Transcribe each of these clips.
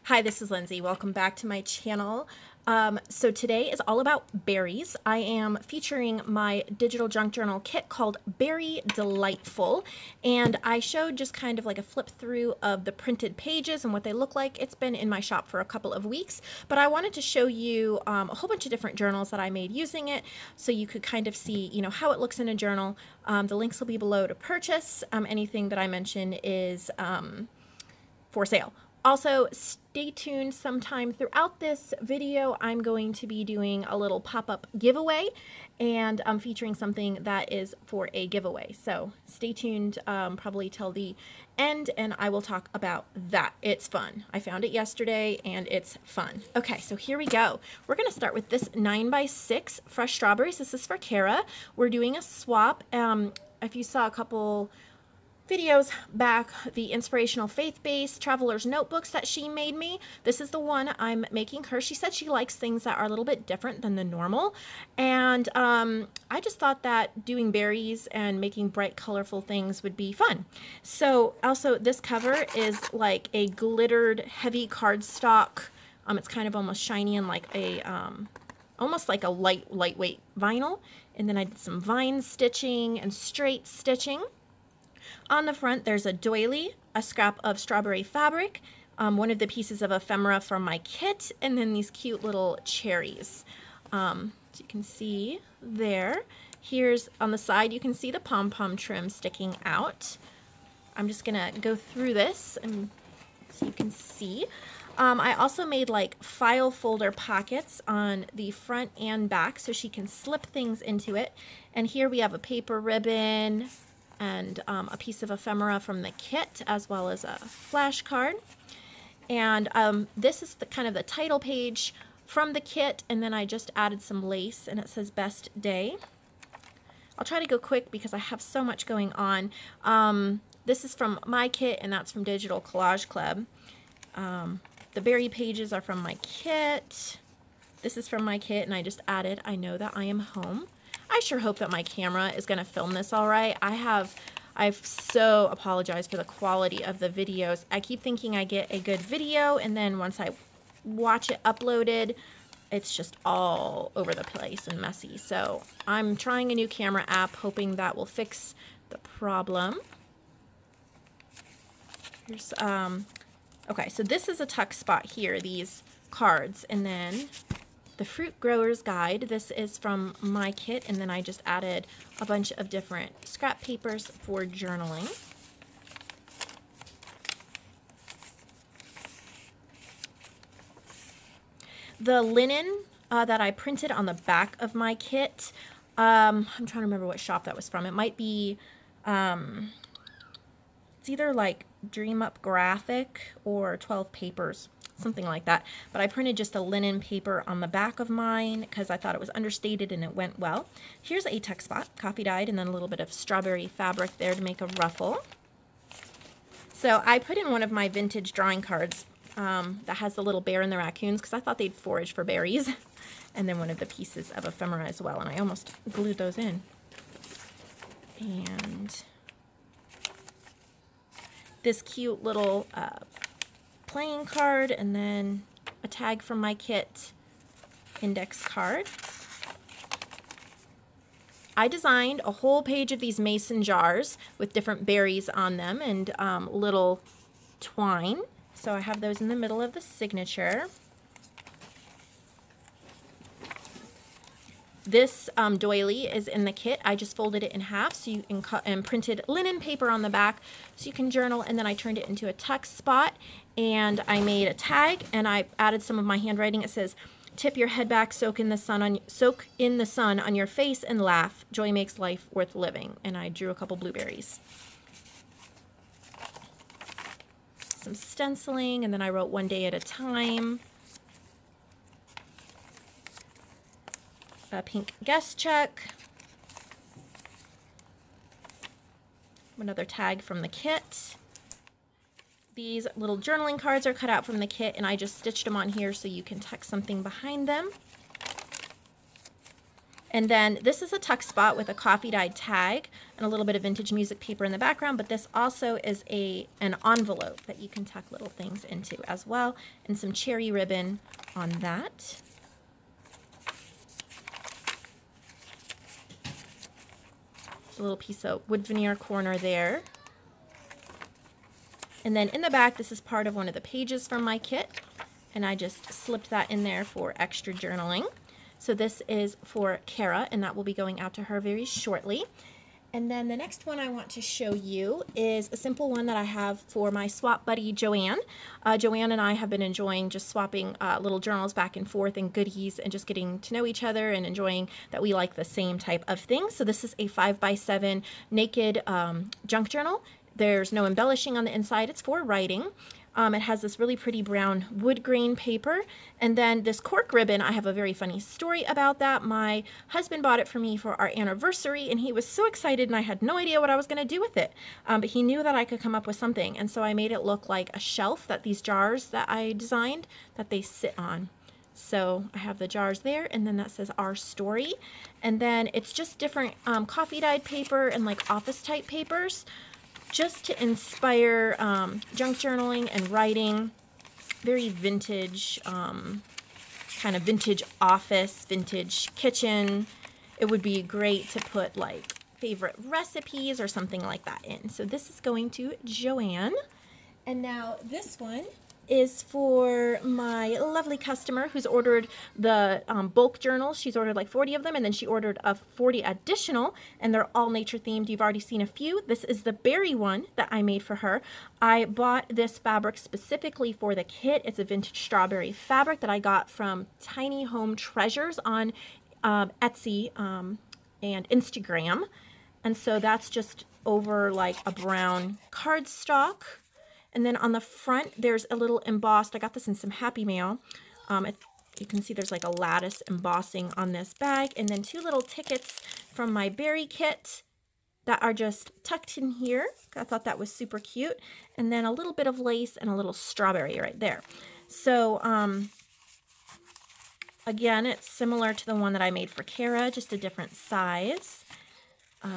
Hi, this is Lindsay. Welcome back to my channel. So today is all about berries. I am featuring my digital junk journal kit called Berry Delightful, and I showed just kind of like a flip through of the printed pages and what they look like. It's been in my shop for a couple of weeks, but I wanted to show you a whole bunch of different journals that I made using it, so you could kind of see, how it looks in a journal. The links will be below to purchase. Anything that I mention is for sale. Also, stay tuned. Sometime throughout this video, I'm going to be doing a little pop-up giveaway, and I'm featuring something that is for a giveaway. So stay tuned probably till the end, and I will talk about that. It's fun. I found it yesterday, and it's fun. Okay, so here we go. We're going to start with this 9x6 fresh strawberries. This is for Kara. We're doing a swap. If you saw a couple videos back, the inspirational faith-based traveler's notebooks that she made me, this is the one I'm making her. She said she likes things that are a little bit different than the normal, and I just thought that doing berries and making bright colorful things would be fun. So also this cover is like a glittered heavy cardstock. It's kind of almost shiny and like a almost like a lightweight vinyl, and then I did some vine stitching and straight stitching. On the front, there's a doily, a scrap of strawberry fabric, one of the pieces of ephemera from my kit, and then these cute little cherries. So you can see there. Here's on the side, you can see the pom-pom trim sticking out. I'm just going to go through this and so you can see. I also made like file folder pockets on the front and back so she can slip things into it. And here we have a paper ribbon and a piece of ephemera from the kit, as well as a flashcard. And this is the kind of the title page from the kit, and then I just added some lace, and it says Best Day. I'll try to go quick because I have so much going on. This is from my kit, and that's from Digital Collage Club. The berry pages are from my kit. This is from my kit, and I just added I Know That I Am Home. I sure hope that my camera is going to film this all right. I've so apologized for the quality of the videos. I keep thinking I get a good video, and then once I watch it uploaded, it's just all over the place and messy. So I'm trying a new camera app, hoping that will fix the problem. Here's, okay, so this is a tuck spot here, these cards, and then the Fruit Grower's Guide. This is from my kit, and then I just added a bunch of different scrap papers for journaling. The linen that I printed on the back of my kit, I'm trying to remember what shop that was from. It might be, it's either like Dream Up Graphic or 12 Papers. Something like that. But I printed just a linen paper on the back of mine because I thought it was understated and it went well. Here's a tuck spot, coffee dyed, and then a little bit of strawberry fabric there to make a ruffle. So I put in one of my vintage drawing cards that has the little bear and the raccoons because I thought they'd forage for berries. And then one of the pieces of ephemera as well, and I almost glued those in. And this cute little playing card, and then a tag from my kit index card. I designed a whole page of these mason jars with different berries on them and little twine. So I have those in the middle of the signature. This doily is in the kit. I just folded it in half so you can and printed linen paper on the back so you can journal, and then I turned it into a tuck spot, and I made a tag, and I added some of my handwriting. It says, "Tip your head back, soak in the sun on your face, and laugh. Joy makes life worth living." And I drew a couple blueberries. Some stenciling, and then I wrote "One day at a time." A pink guest check. Another tag from the kit. These little journaling cards are cut out from the kit, and I just stitched them on here so you can tuck something behind them. And then this is a tuck spot with a coffee dyed tag and a little bit of vintage music paper in the background, but this also is an envelope that you can tuck little things into as well, and some cherry ribbon on that. A little piece of wood veneer corner there. And then in the back, this is part of one of the pages from my kit, and I just slipped that in there for extra journaling. So this is for Kara, and that will be going out to her very shortly. And then the next one I want to show you is a simple one that I have for my swap buddy, Joanne. Joanne and I have been enjoying just swapping little journals back and forth and goodies and just getting to know each other and enjoying that we like the same type of things. So this is a 5x7 naked junk journal. There's no embellishing on the inside. It's for writing. It has this really pretty brown wood grain paper, and then this cork ribbon. I have a very funny story about that. My husband bought it for me for our anniversary, and he was so excited, and I had no idea what I was going to do with it. But he knew that I could come up with something, and so I made it look like a shelf that these jars that I designed, that they sit on. So I have the jars there, and then that says Our Story, and then it's just different coffee dyed paper and like office type papers, just to inspire junk journaling and writing. Very vintage, kind of vintage office, vintage kitchen. It would be great to put like favorite recipes or something like that in. So this is going to Joanne. And now this one is for my lovely customer who's ordered the bulk journals. She's ordered like 40 of them, and then she ordered 40 additional, and they're all nature themed. You've already seen a few. This is the berry one that I made for her. I bought this fabric specifically for the kit. It's a vintage strawberry fabric that I got from Tiny Home Treasures on Etsy and Instagram. And so that's just over like a brown cardstock. And then on the front, there's a little embossed, I got this in some Happy Mail. You can see there's like a lattice embossing on this bag. And then two little tickets from my berry kit that are just tucked in here. I thought that was super cute. And then a little bit of lace and a little strawberry right there. So, again, it's similar to the one that I made for Kara, just a different size.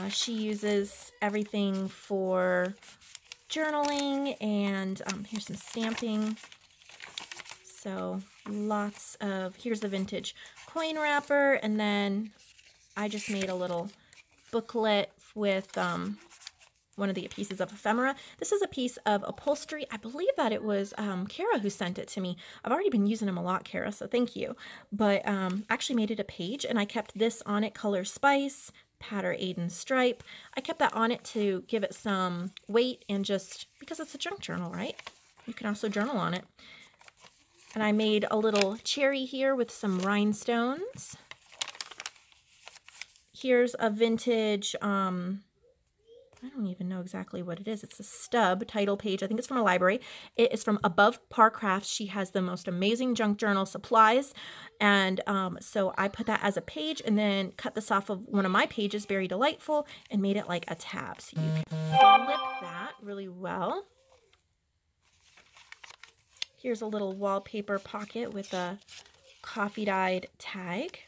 She uses everything for journaling, and here's some stamping. So lots of, here's the vintage coin wrapper, and then I just made a little booklet with one of the pieces of ephemera. This is a piece of upholstery. I believe that it was Kara who sent it to me. I've already been using them a lot, Kara, so thank you. But actually made it a page, and I kept this on it, Color Spice, Patter Aiden Stripe. I kept that on it to give it some weight, and just because it's a junk journal, right? You can also journal on it. And I made a little cherry here with some rhinestones. Here's a vintage, I don't even know exactly what it is. It's a stub title page. I think it's from a library. It is from Above Par Crafts. She has the most amazing junk journal supplies. And so I put that as a page, and then cut this off of one of my pages, Very Delightful, and made it like a tab. So you can flip that really well. Here's a little wallpaper pocket with a coffee dyed tag.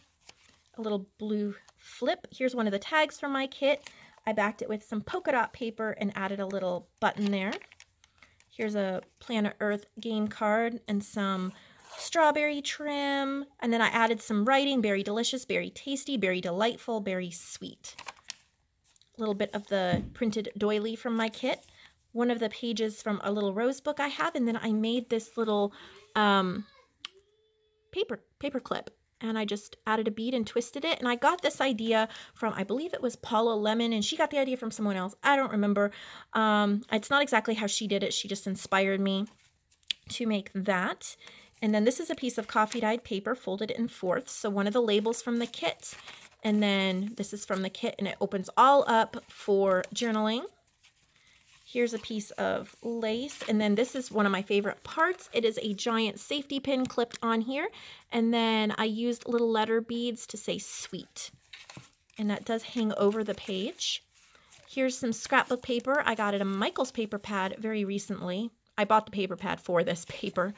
A little blue flip. Here's one of the tags from my kit. I backed it with some polka dot paper and added a little button there. Here's a Planet Earth game card and some strawberry trim. And then I added some writing, Very Delicious, Very Tasty, Very Delightful, Very Sweet. A little bit of the printed doily from my kit. One of the pages from a little rose book I have. And then I made this little paper clip. And I just added a bead and twisted it. And I got this idea from, I believe it was Paula Lemon, and she got the idea from someone else. I don't remember. It's not exactly how she did it. She just inspired me to make that. And then this is a piece of coffee dyed paper folded in fourths. So one of the labels from the kit. And then this is from the kit, and it opens all up for journaling. Here's a piece of lace, and then this is one of my favorite parts. It is a giant safety pin clipped on here, and then I used little letter beads to say sweet, and that does hang over the page. Here's some scrapbook paper. I got it a Michael's paper pad very recently. I bought the paper pad for this paper.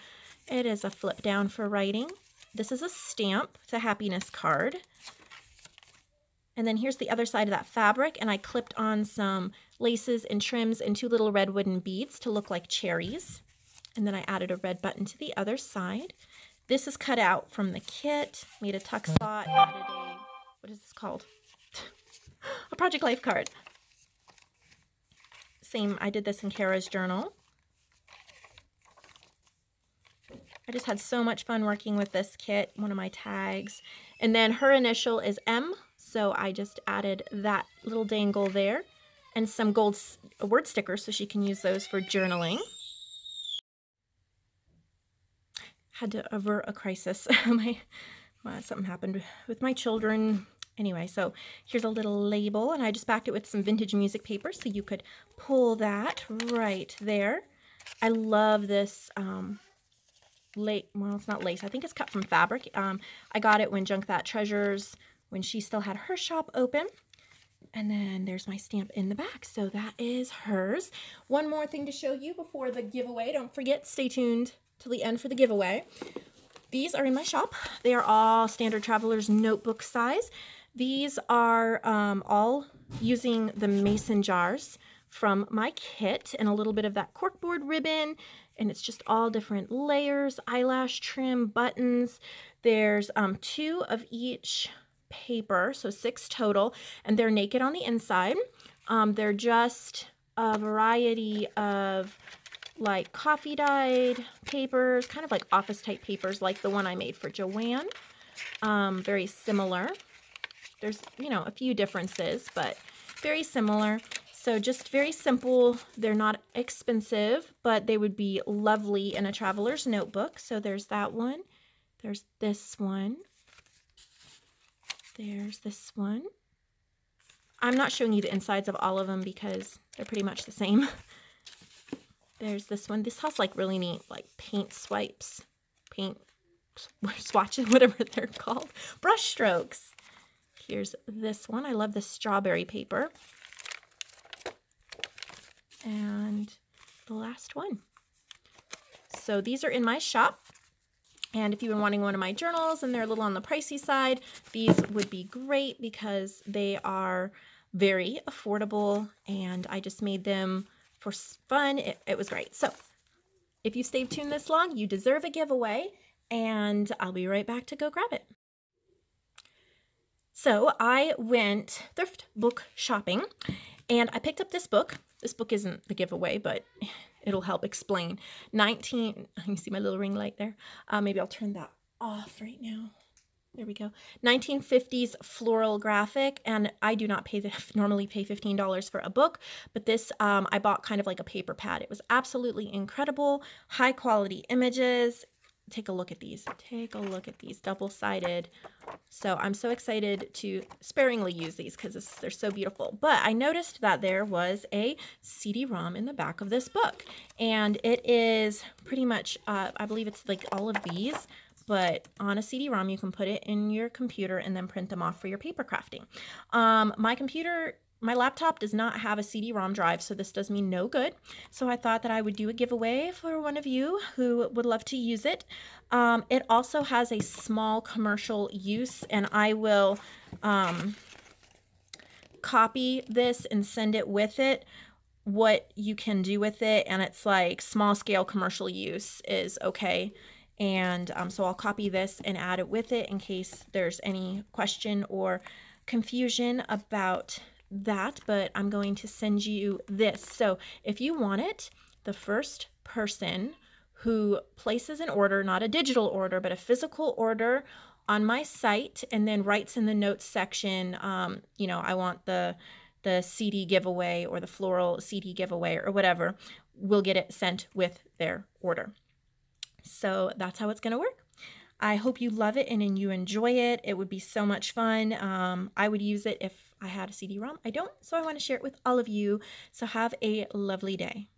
It is a flip down for writing. This is a stamp. It's a happiness card. And then here's the other side of that fabric, and I clipped on some laces and trims and 2 little red wooden beads to look like cherries. And then I added a red button to the other side. This is cut out from the kit, made a tuck slot, added a, what is this called? A Project Life card. Same, I did this in Kara's journal. I just had so much fun working with this kit, one of my tags. And then her initial is M, so I just added that little dangle there and some gold word stickers so she can use those for journaling. Had to avert a crisis. Something happened with my children. Anyway, so here's a little label, and I just backed it with some vintage music paper so you could pull that right there. I love this well, it's not lace. I think it's cut from fabric. I got it when Junk That Treasures, when she still had her shop open. And then there's my stamp in the back. So that is hers. One more thing to show you before the giveaway. Don't forget, stay tuned till the end for the giveaway. These are in my shop. They are all standard traveler's notebook size. These are all using the mason jars from my kit and a little bit of that corkboard ribbon. And it's just all different layers, eyelash trim, buttons. There's 2 of each paper, so 6 total, and they're naked on the inside. They're just a variety of like coffee dyed papers, kind of like office type papers like the one I made for Joanne. Very similar. There's, you know, a few differences, but very similar. So just very simple. They're not expensive, but they would be lovely in a traveler's notebook. So there's that one. There's this one. There's this one. I'm not showing you the insides of all of them because they're pretty much the same. There's this one. This has like really neat like paint swipes, paint swatches, whatever they're called, brush strokes. Here's this one. I love the strawberry paper. And the last one. So these are in my shop. And if you've been wanting one of my journals and they're a little on the pricey side, these would be great because they are very affordable and I just made them for fun. It was great. So if you stayed tuned this long, you deserve a giveaway and I'll be right back to go grab it. So I went thrift book shopping and I picked up this book. This book isn't the giveaway, but it'll help explain. You see my little ring light there? Maybe I'll turn that off right now. There we go. 1950s floral graphic, and I do not normally pay $15 for a book, but this I bought kind of like a paper pad. It was absolutely incredible, high quality images. Take a look at these. Take a look at these, double-sided. So I'm so excited to sparingly use these because they're so beautiful. But I noticed that there was a CD-ROM in the back of this book. And it is pretty much, I believe it's like all of these, but on a CD-ROM you can put it in your computer and then print them off for your paper crafting. My laptop does not have a CD-ROM drive, so this does me no good. So I thought that I would do a giveaway for one of you who would love to use it. It also has a small commercial use, and I will copy this and send it with it, what you can do with it. And it's like small scale commercial use is okay. And so I'll copy this and add it with it in case there's any question or confusion about that, but I'm going to send you this. So if you want it, the first person who places an order, not a digital order, but a physical order on my site, and then writes in the notes section, you know, I want the CD giveaway or the floral CD giveaway or whatever, will get it sent with their order. So that's how it's going to work. I hope you love it and you enjoy it. It would be so much fun. I would use it if I had a CD-ROM. I don't, so I want to share it with all of you. So have a lovely day.